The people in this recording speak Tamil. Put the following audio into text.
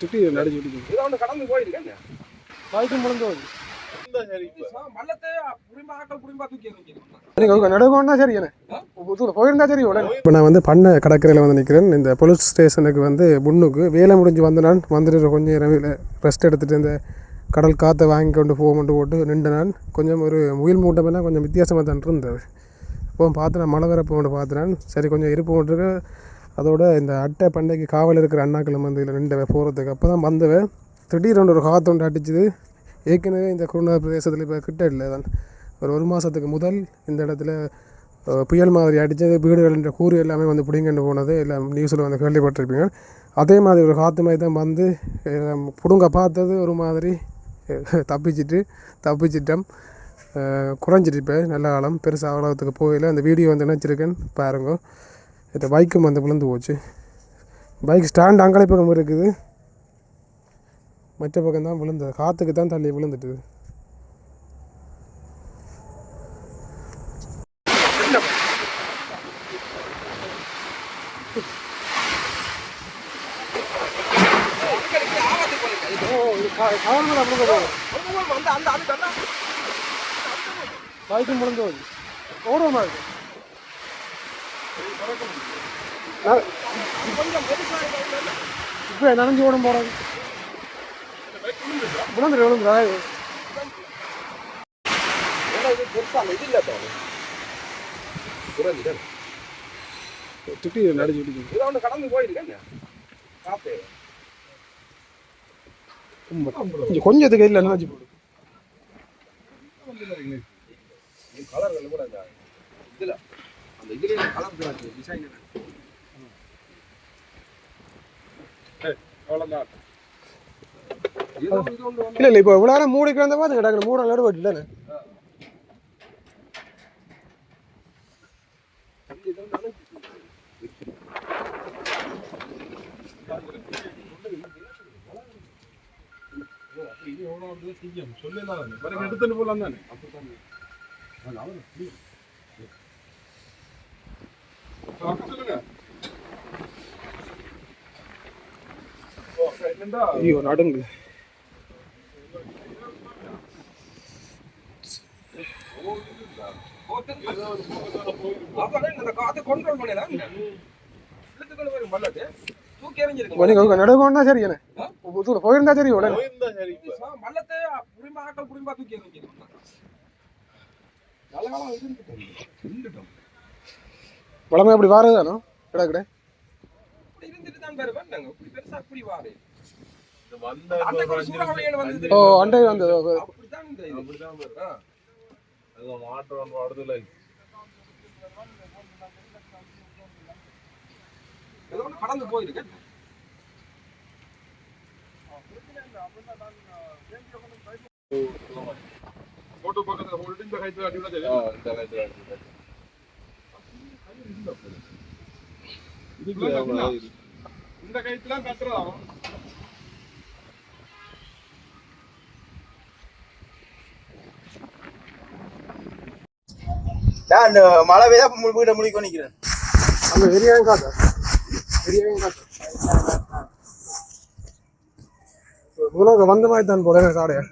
சுட்டி நடிச்சு விட்டு கடந்து போயிருக்கேன் வாய்க்கு முடிஞ்சு இப்போ நான் வந்து பண்ண கடற்கரையில் வந்து நிற்கிறேன். இந்த போலீஸ் ஸ்டேஷனுக்கு வந்து முன்னுக்கு வேலை முடிஞ்சு வந்து நான் வந்துட்டு கொஞ்சம் இரவில் ரெஸ்ட் எடுத்துகிட்டு இந்த கடல் காற்றை வாங்கி கொண்டு போகமெண்டு போட்டு நின்று நான் கொஞ்சம் ஒரு முயல் மூட்டமெல்லாம் கொஞ்சம் வித்தியாசமாக தான் இருந்தது. இப்போ பார்த்து நான் மழை வரப்போ கொண்டு பார்த்துனேன். சரி கொஞ்சம் இருப்பு கொண்டுருக்கு. அதோட இந்த அட்டை பண்ணைக்கு காவல் இருக்கிற அண்ணாக்களும் வந்து இதில் நின்று போகிறதுக்கு அப்போ தான் வந்தவன் திடீர்னு ஒரு காற்று ஒன்று அடிச்சுது. ஏற்கனவே இந்த குருநாதர் பிரதேசத்தில் இப்போ கிட்ட இல்லை தான் ஒரு மாதத்துக்கு முதல் இந்த இடத்துல புயல் மாதிரி அடித்தது. வீடுகளின் கூறு எல்லாமே வந்து பிடிங்கண்டு போனது எல்லாம் நியூஸில் வந்து கேள்விப்பட்டிருப்பீங்க. அதே மாதிரி ஒரு காற்று மாதிரி தான் வந்து பிடுங்க பார்த்தது ஒரு மாதிரி தப்பிச்சிட்டோம். குறைஞ்சிட்டு இப்போ நல்ல காலம் பெருசாக அவ்வளோத்துக்கு போகல. அந்த வீடியோ வந்து நினச்சிருக்கேன் பாருங்க. இந்த பைக்கும் வந்து விழுந்து போச்சு. பைக் ஸ்டாண்ட் அங்கே பக்கம் இருக்குது, மற்ற பக்கம் தான் விழுந்தது. காற்றுக்கு தான் தள்ளி விழுந்துட்டுது. பைக்கும் விழுந்து போகுது. ஓடுவோமா இருக்கு இப்போ நனைஞ்சு ஓடும் போகிறது விழுந்துடா. சுட்டி நடிச்சு விட்டு கடந்து போயிருக்கேன். கொஞ்சத்துக்கு இல்லை நினைச்சு போடு. இல்லை இல்லை இப்போ இவ்வளோ நேரம் மூடிக்கு வந்த பார்த்து கிடக்கு மூட நடுவட்டு இல்லைண்ணே. எடுத்துட்டு போலாம் தானே. ஐயோ நடுங்கு. நடுக்கா சரி போயிருந்தா சரி வளமை அப்படி வாரதானோ கிட கிட ஓ அண்டை வந்தது கடந்து போயிருக்கு. போட்டோ பக்கத்துல போட்டு இந்த கைத்துல அடிவிட தெரியும். இந்த கைத்துல இந்த கைத்துல கட்டுறோம். நான் மழை பெய்தா வீட்டை முடிக்க நிக்கிறேன். அந்த வெறியாவும் காட்டு முதல்ல வந்த மாதிரி தான் போல சாடையா